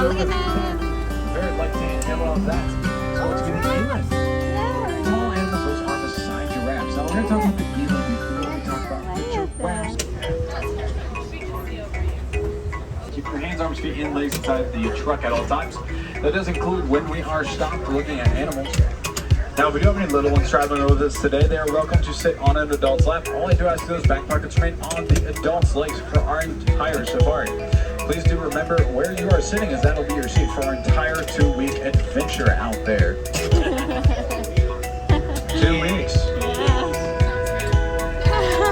look at that. Very light tan animal on that. So let's get into it. Tall animals, those are beside giraffes. Now we're going to talk about the eland before we talk about the giraffes. Keep your hands, arms, feet, and legs inside the truck at all times. That does include when we are stopped looking at animals. Now, if we do have any little ones traveling with us today, they are welcome to sit on an adult's lap. All I do ask those back pockets remain on the adult's legs for our entire safari. Please do remember where you are sitting, as that'll be your seat for our entire 2-week adventure out there. 2 weeks.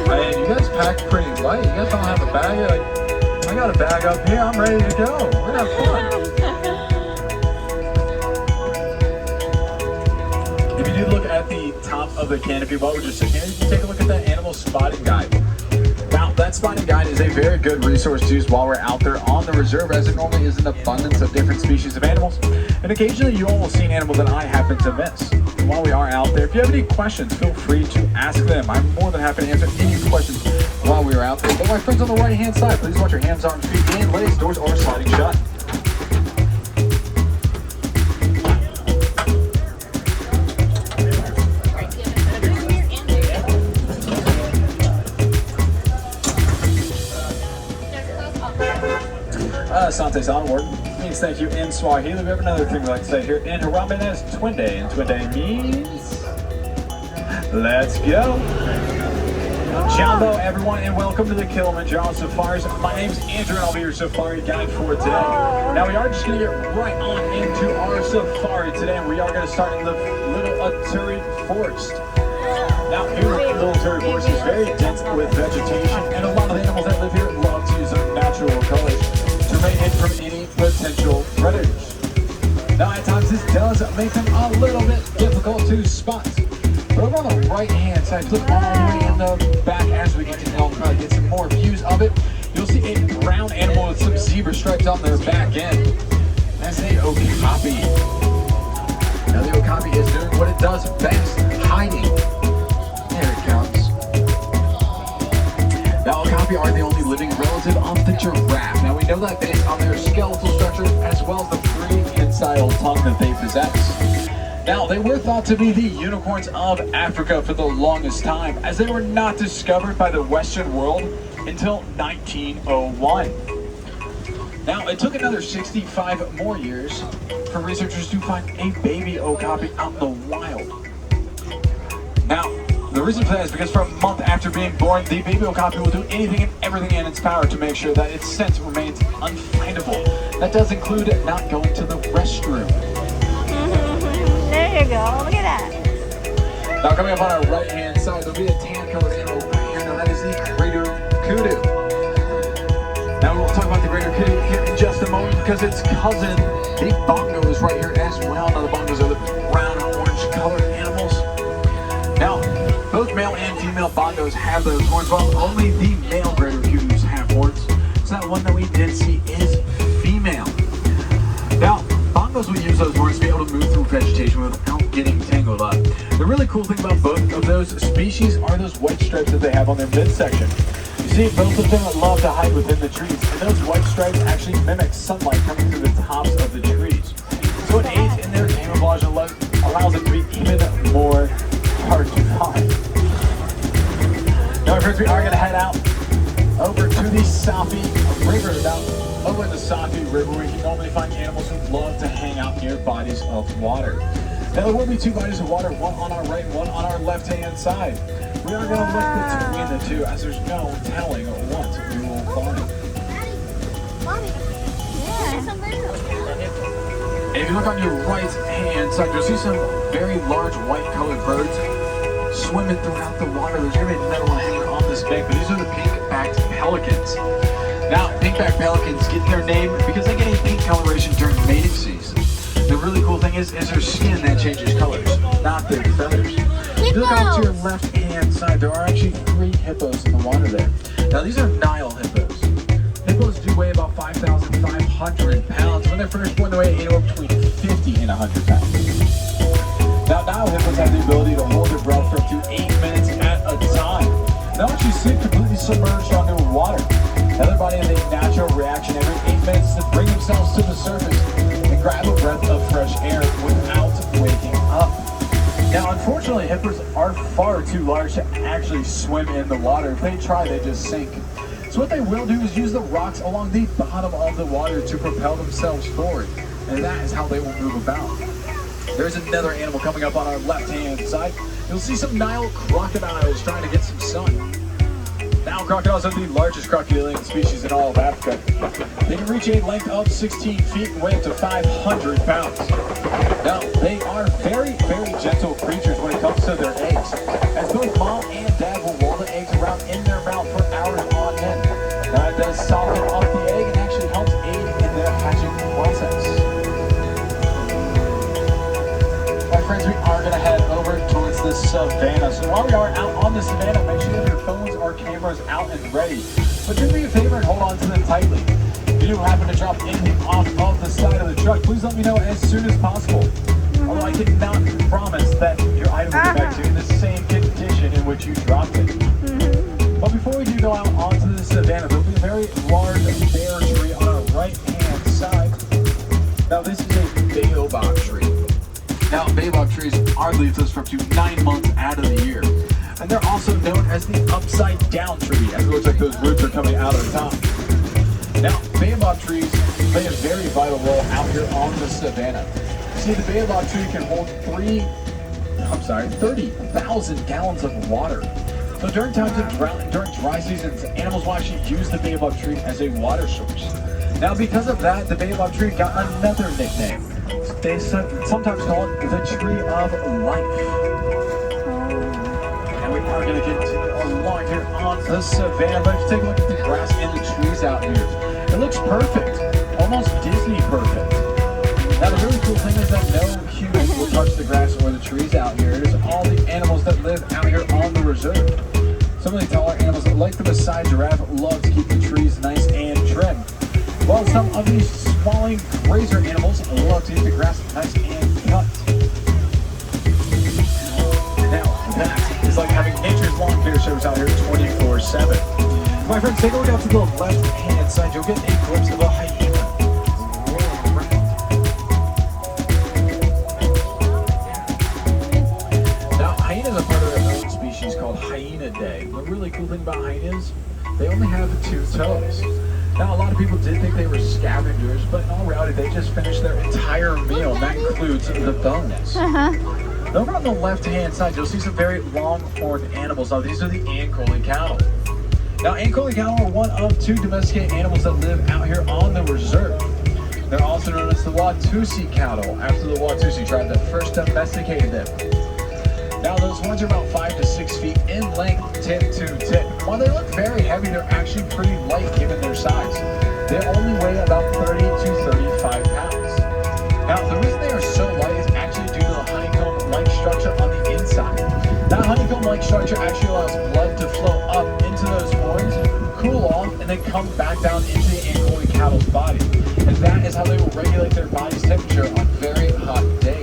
Man, you guys packed pretty light. You guys don't have a bag yet. Like, I got a bag up here. I'm ready to go. We're gonna have fun. If you do look at the top of the canopy while we're just sitting here, you can take a look at that animal spotting guide. Now, that spotting guide is a very good resource to use while we're out there on the reserve, as it normally is an abundance of different species of animals. And occasionally you all will see an animal that I happen to miss. And while we are out there, if you have any questions, feel free to ask them. I'm more than happy to answer any questions while we are out there. But my friends on the right-hand side, please watch your hands, arms, feet, and legs. Doors are sliding shut. Asante onward means thank you in Swahili. We have another thing we like to say here in Harambe, is Twinde, and Twinde means let's go. Jambo, everyone, and welcome to the Kilimanjaro Safaris. My name's Andrew, and I'll be your safari guide for today. Now, we are just going to get right on into our safari today, and we are going to start in the Little Aturi Forest. Now, here in Little Aturi Forest is very dense with vegetation, and a lot of the animals that live here love to use their natural colors to remain hidden from any potential predators. Now, at times this does make them a little bit difficult to spot. But over on the right-hand side, look all the way in the back as we get to get some more views of it. You'll see a brown animal with some zebra stripes on their back end. That's an okapi. Now, the okapi is doing what it does best, hiding. There it comes. Now, okapi are the only living relative of the giraffe. Now, we know that based on their skeletal structure as well as the prehensile tongue that they possess. Now, they were thought to be the unicorns of Africa for the longest time, as they were not discovered by the Western world until 1901. Now, it took another 65 more years for researchers to find a baby okapi out in the wild. Now, the reason for that is because for a month after being born, the baby okapi will do anything and everything in its power to make sure that its scent remains unfindable. That does include not going to the restroom. There you go. Look at that. Now, coming up on our right-hand side, there'll be a tan-colored animal right here. Now, that is the greater kudu. Now, we'll talk about the greater kudu here in just a moment because its cousin, the bongo, is right here as well. Now, the bongos are the brown and orange-colored animals. Now, both male and female bongos have those horns, while only the male greater kudus have horns. So that one that we did see is female. Now, bongos will use those horns to be able to move through vegetation without getting tangled up. The really cool thing about both of those species are those white stripes that they have on their midsection. You see, both of them love to hide within the trees, and those white stripes actually mimic sunlight coming through the tops of the trees. So it aids in their camouflage and allows it to be even more hard to find. Now, friends, we are going to head out over to the Safi River. Now, over in the Safi River, we can normally find animals who love to hang out near bodies of water. Now, there will be 2 bodies of water, one on our right, one on our left-hand side. We are going to look between the two, as there's no telling what we will find. And if you look on your right-hand side, you'll see some very large white-colored birds swimming throughout the water. There's going to be another one hanging on this bank, but these are the pink-backed pelicans. Now, pink-backed pelicans get their name because they get a pink coloration during mating season. The really cool thing is their skin that changes colors, not their feathers. If you look off to your left-hand side, there are actually 3 hippos in the water there. Now, these are Nile hippos. Hippos do weigh about 5,500 pounds. When they're first born, they weigh anywhere between 50 and 100 pounds. Now, Nile hippos have the ability to hold their breath for up to 8 minutes at a time. Now, once you sit completely submerged underwater, the other body has a natural reaction every 8 minutes to bring themselves to the surface and grab a breath of fresh air without waking up. Now, unfortunately, hippos are far too large to actually swim in the water. If they try, they just sink. So what they will do is use the rocks along the bottom of the water to propel themselves forward. And that is how they will move about. There's another animal coming up on our left-hand side. You'll see some Nile crocodiles trying to get some sun. Nile crocodiles are the largest crocodilian species in all of Africa. They can reach a length of 16 feet and weigh up to 500 pounds. Now, they are very, very gentle creatures when it comes to their eggs, as both mom and dad will roll the eggs around in their mouth for hours on end. Now, it does soften up the egg and actually helps aid in their hatching process. My friends, we are going to head over towards the savannah. So while we are out on the savannah, make sure that your phones or cameras out and ready. But do me a favor and hold on to them tightly. If you do happen to drop anything off of the side of the truck, please let me know as soon as possible. Although I cannot promise that your item will get back to you in the same condition in which you dropped it. But before we do go out onto the savannah, there will be a very large bear tree on our right-hand side. Now this is a baobab tree. Now, baobab trees are leafless for up to 9 months out of the year. And they're also known as the upside-down tree, as it looks like those roots are coming out of the top. Now, baobab trees play a very vital role out here on the savannah. See, the baobab tree can hold 30,000 gallons of water. So during times of drought, during dry seasons, animals will actually use the baobab tree as a water source. Now, because of that, the baobab tree got another nickname. They sometimes call it the tree of life. And we are going to continue along here on the savannah. But if you take a look at the grass and the trees out here, it looks perfect, almost Disney perfect. Now the really cool thing is that no humans will touch the grass or the trees out here. It is all the animals that live out here on the reserve. Some of the taller animals, like the Maasai giraffe, love to keep the trees nice and trim. While some of these sprawling grazer animals love to eat the grass nice and cut. Now, that is like having nature's lawn care service out here 24/7. My friends, take a look out to the left-hand side. You'll get a glimpse of a hyena. Now, hyenas are part of their own species called Hyenidae. The really cool thing about hyenas, they only have 2 toes. Now, a lot of people did think they were scavengers, but in all reality, they just finished their entire meal, and that includes the bones. Over on the left-hand side, you'll see some very long-horned animals. Now, these are the Ankole cattle. Now, Ankole cattle are one of 2 domesticated animals that live out here on the reserve. They're also known as the Watusi cattle, after the Watusi tribe that first domesticated them. Now, those horns are about 5 to 6 feet in length, tip to tip. While they look very heavy, they're actually pretty light given their size. They only weigh about 30 to 35 pounds. Now, the reason they are so light is actually due to the honeycomb-like structure on the inside. That honeycomb-like structure actually allows blood to flow up into those horns, cool off, and then come back down into the Ankole cattle's body. And that is how they will regulate their body's temperature on very hot days.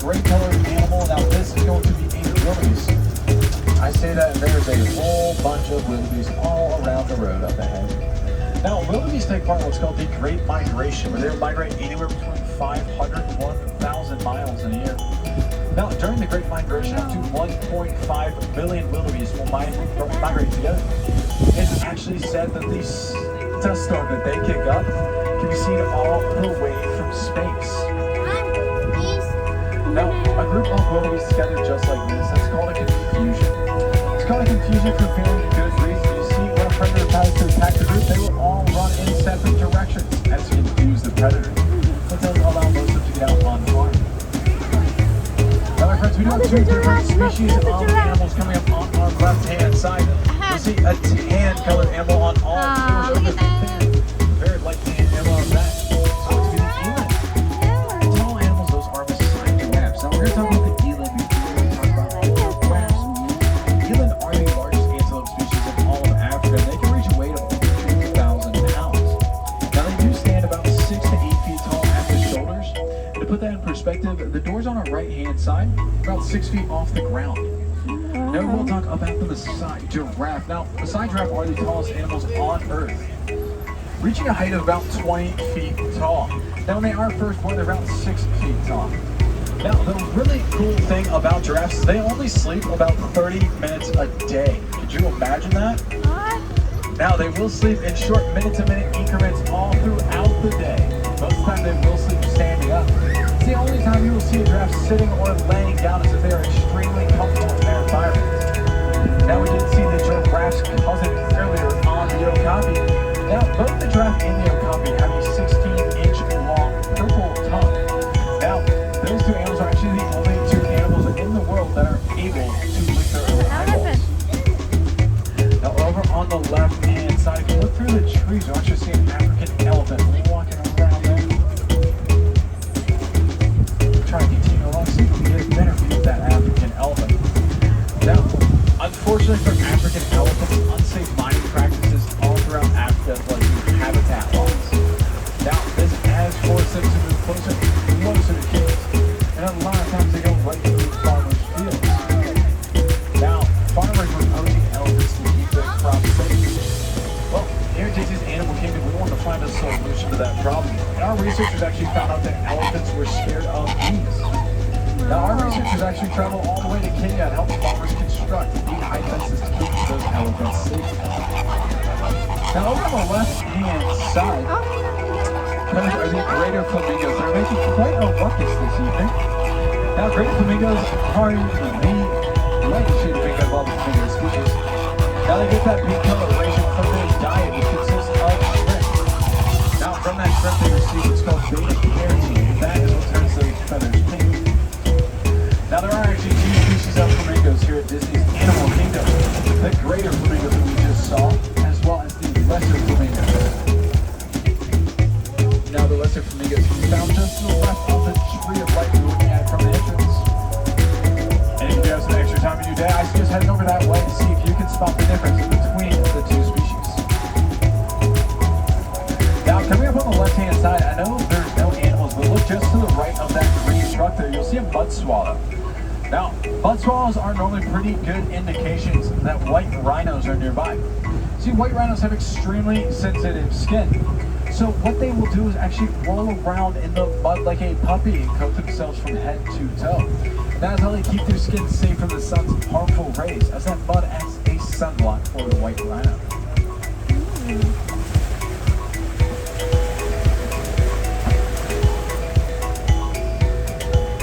Great colored animal. Now this is going to be a wildebeest. I say that and there's a whole bunch of wildebeest all around the road up ahead. Now wildebeest take part in what's called the Great Migration, where they will migrate anywhere between 500 and 1,000 miles in a year. Now during the Great Migration, up to 1.5 billion wildebeest will migrate together. It's actually said that the dust storm that they kick up can be seen all the way from space. Now, a group of wildebeest together just like this, that's called a confusion. It's called a confusion for very good reason. You see, when a predator tries to attack the group, they will all run in separate directions as to confuse the predator. That doesn't allow most of them to get out unharmed. Now, my friends, we do have 2 different species of animals coming up on our left-hand side. You'll see a tan-colored animal on all 4 shoulders. Very light tan animal on that. We're going to talk about the eland before we talk about 6 feet off the ground. Now we'll talk about the Maasai giraffe. Now, Maasai giraffe are the tallest animals on Earth, reaching a height of about 20 feet tall. Now, when they are first born, they're about 6 feet tall. Now, the really cool thing about giraffes is they only sleep about 30 minutes a day. Could you imagine that? What? Now, they will sleep in short minute-to-minute increments all throughout the day. Most of the time, they will sleep standing up. It's the only time you will see a giraffe sitting or laying down, as if they are extremely comfortable in their environment. Now, we did see the giraffe's cousin earlier on the okapi. Now, both the giraffe and the okapi have a 16-inch long purple tongue. Now, those two animals are actually the only two animals in the world that are able to lick their own eyeballs. Now, over on the left-hand side, if you look through the trees, you'll actually see an African elephant walking around there. Try to continue along, see if we can get a better view of that African elephant. Now, unfortunately for African elephants, unsafe mining practices all throughout Africa, like habitat loss. Now, this has forced them to move closer to kids, and a lot of times they go right through farmers' fields. Now, farmers were poaching elephants to keep their crops safe. Well, here at Disney's Animal Kingdom, we wanted to find a solution to that problem, and our researchers actually found out that elephants were scared of bees. Now, our researchers actually traveled all the way to Kenya and helped farmers construct bee high fences to keep those elephants safe. Now, over on the left-hand side, those are the greater flamingos. They're making quite a ruckus this evening. Now, greater flamingos are the light shade flamingo of all the flamingo species. Now, they get that pink coloration from their diet, which consists of shrimp. Now, from that shrimp, they receive what's called beta-carotene. That is what turns those feathers pink. Now, there are actually two species of flamingos here at Disney's Animal Kingdom. The greater flamingos that we just saw, as well as the lesser flamingos. Now, the lesser flamingos can be found just to the left of the tree of light we're looking at from the entrance. And if you have some extra time in your day, I suggest heading over that way to see if you can spot the difference between the two species. Now, coming up on the left-hand side, I know there's no animals, but look just to the right of that green truck there. You'll see a mud swallow. Now, mud swallows are normally pretty good indications that white rhinos are nearby. See, white rhinos have extremely sensitive skin. So what they will do is actually roll around in the mud like a puppy and coat themselves from head to toe. And that is how they keep their skin safe from the sun's harmful rays, as that mud acts as a sunblock for the white rhino.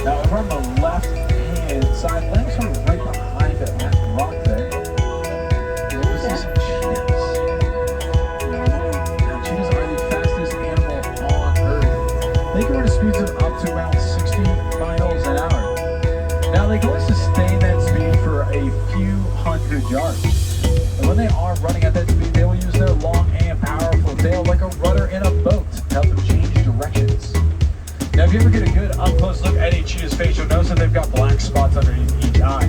Now, over on the left-hand side, laying sort of right behind that rock there, you'll see some cheetahs. Now, cheetahs are the fastest animal on Earth. They can run at speeds of up to around 60 miles an hour. Now, they can only sustain that speed for a few hundred yards. And when they are running at that speed, they will use their long and powerful tail like a rudder in a boat to help them change directions. Now, if you ever get a good up-close look at a cheetah's face, you'll notice that they've got black spots underneath each eye.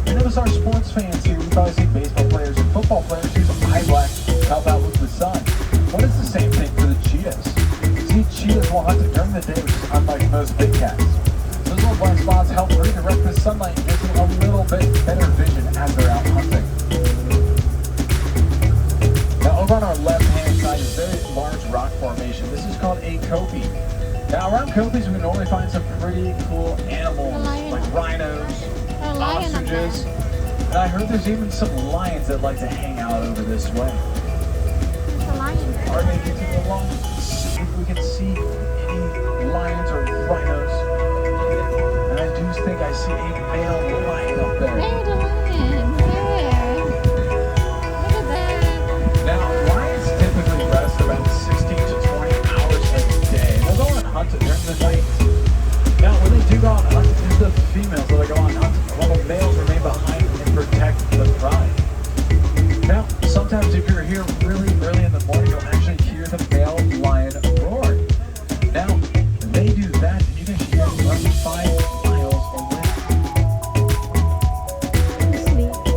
You notice our sports fans here, we probably see baseball players and football players use eye black to help out with the sun. Well, it's the same thing for the cheetahs. See, cheetahs will hunt during the day, which is unlike most big cats. Those little black spots help redirect the sunlight and give them a little bit better vision as they're out hunting. Now, over on our left-hand side is a very large rock formation. This is called a kopie. Now, around copies, we can normally find some pretty cool animals like rhinos, ostriches, and I heard there's even some lions that like to hang out over this way. There's a lion there. Or maybe to the along, see if we can see any lions or rhinos. And I do think I see a male lion up there. There's a lion. There. Look at that. Now, lions typically rest about 16 to 20 hours a day. They'll go on hunt during the night. Now, when they do go on hunt, it's the females that go on hunt, while the males remain behind and protect the pride. Now, sometimes if you're here really early in the morning, you'll actually hear the male lion roar. Now, they do that, and you can hear it from 5 miles away. Sleep.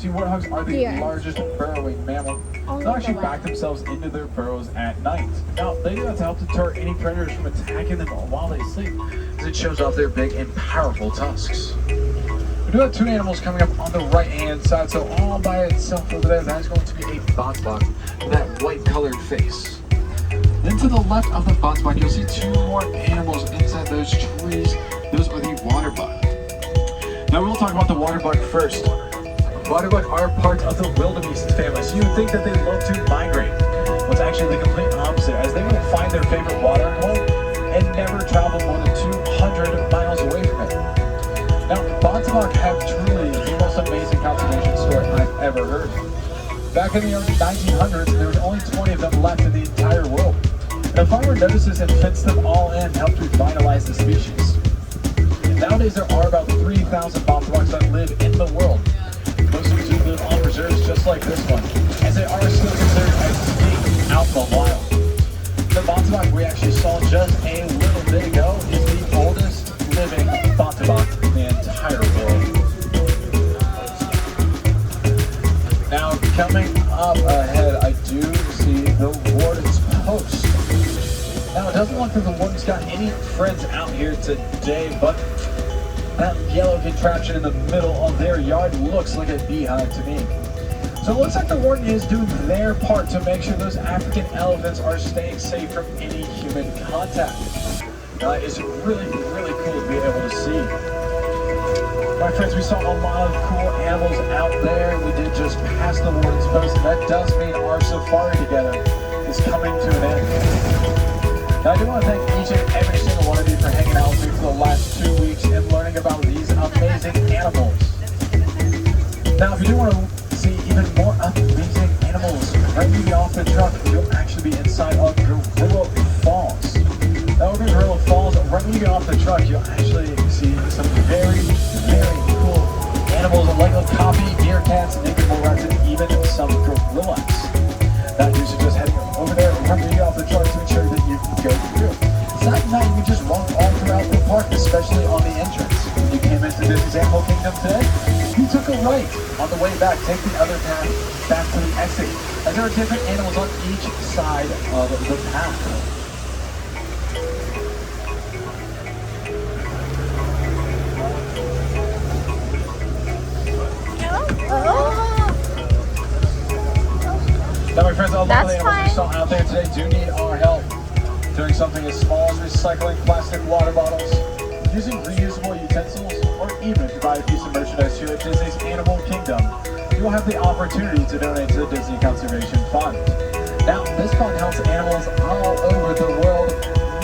See, warthogs are the Here. largest burrowing mammal. Only They'll the actually left. back themselves into their burrows at night. Now, they do that to help deter any predators from attacking them while they sleep, as it shows off their big and powerful tusks. We do have two animals coming up on the right-hand side, so all by itself over there, that is going to be a bottebok with that white-colored face. Then to the left of the bottebok, you'll see two more animals inside those trees. Those are the waterbuck. Now we'll talk about the waterbuck first. Waterbuck are part of the wildebeest family, so you would think that they love to migrate. Well, it's actually the complete opposite, as they will find their favorite water hole and never travel more than 200 miles away from it. Now, Bottebok have truly the most amazing conservation story I've ever heard. Back in the early 1900s, there was only 20 of them left in the entire world. And a farmer notices and fits them all in, helped revitalize the species. Nowadays, there are about 3,000 Botteboks that live in the world. Most of them do live on reserves just like this one, as they are still considered extinct out in the wild. The Bottebok we actually saw just a little bit ago is the oldest living Bottebok in the entire world. Now, coming up ahead, I do see the Warden's Post. Now, it doesn't look like the Warden's got any friends out here today, but that yellow contraption in the middle of their yard looks like a beehive to me. So it looks like the Warden is doing their part to make sure those African elephants are staying safe from any human contact. It's really, really cool to be able to see. My friends, we saw a lot of cool animals out there. We did just pass the Warden's Post, and that does mean our safari together is coming to an end. Now, I do want to thank each and every single one of you for hanging out with me for the last 2 weeks and learning about these amazing animals. Now, if you do want to see even more amazing animals, right when you get off the truck, you'll actually be inside of Gorilla Falls. Now, over in Gorilla Falls, right when you get off the truck, you'll actually see some very, very cool animals like okapi, meerkats, naked mole rats, and even some gorillas. Now, you should just head over there and remember to get off the truck to ensure that you can go through. Aside from that, you can just walk all throughout the park, especially on the entrance. When you came into Disney's Animal Kingdom today, you took a right. On the way back, take the other path back to the exit, as there are different animals on each side of the path. Now, my friends, a lot of the animals we saw out there today do need our help. Doing something as small as recycling plastic water bottles, using reusable utensils, or even if you buy a piece of merchandise here at Disney's Animal Kingdom, you will have the opportunity to donate to the Disney Conservation Fund. Now, this fund helps animals all over the world,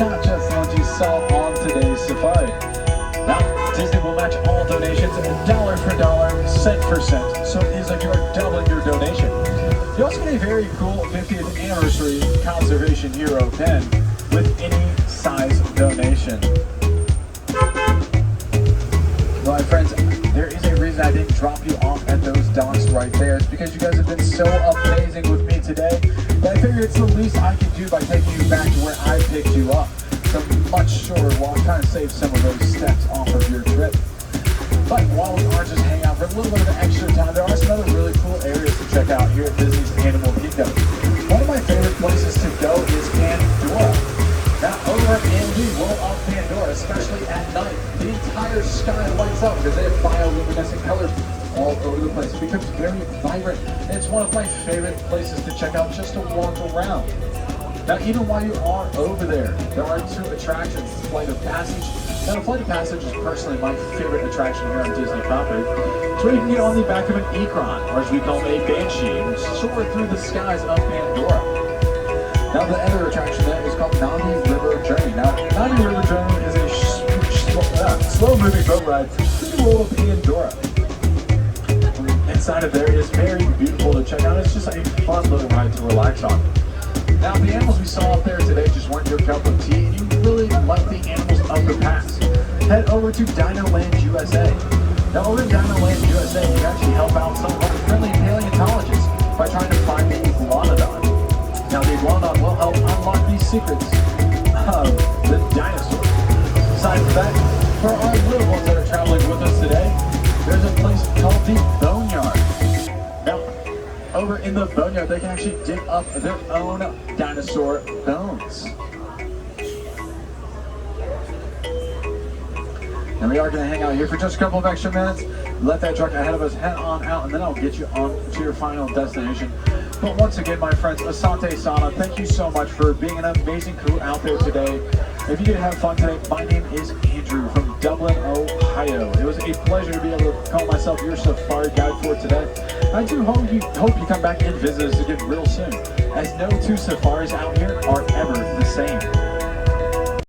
not just the ones you saw on today's safari. Now, Disney will match all donations dollar for dollar, cent for cent, so it is like you are doubling your donation. You also get a very cool 50th anniversary Conservation Hero pen with any size donation. Well, my friends, there is a reason I didn't drop you off at those docks right there. It's because you guys have been so amazing with me today that I figured it's the least I could do by taking you back to where I picked you up. So much shorter walk, trying to save some of those steps off of your trip. But while we are just hanging out for a little bit of an extra time, there are some other really cool areas to check out here at Disney's Animal Kingdom. One of my favorite places to go is Pandora. Now, over in the world of Pandora, especially at night, the entire sky lights up because they have bioluminescent colors all over the place. It becomes very vibrant, and it's one of my favorite places to check out just to walk around. Now, even while you are over there are two attractions, Flight of Passage. Now, the Flight of Passage is personally my favorite attraction here on Disney property. It's where you can get on the back of an Ikron, or as we call it, a Banshee, and soar through the skies of Pandora. Now, the other attraction there is called Navi River Journey. Now, Navi River Journey is a slow-moving boat ride through the world of Pandora. Inside of there is very beautiful to check out. It's just a fun little ride to relax on. Now, the animals we saw out there today just weren't your cup of tea, and you really like the animals of the past. Head over to Dino Land USA. Now, over in Dino Land USA, you can actually help out some of our friendly paleontologists by trying to find the iguanodon. Now, the iguanodon will help unlock the secrets of the dinosaurs. Aside from that, for our little ones that are traveling with us today, there's a place called the Boneyard. over in the boneyard, they can actually dig up their own dinosaur bones. And we are going to hang out here for just a couple of extra minutes. Let that truck ahead of us head on out, and then I'll get you on to your final destination. But once again, my friends, Asante Sana, thank you so much for being an amazing crew out there today. If you did have fun today, my name is Andrew from Dublin, Ohio. It was a pleasure to be able to call myself your safari guide for today. I do hope you come back and visit us again real soon, as no two safaris out here are ever the same.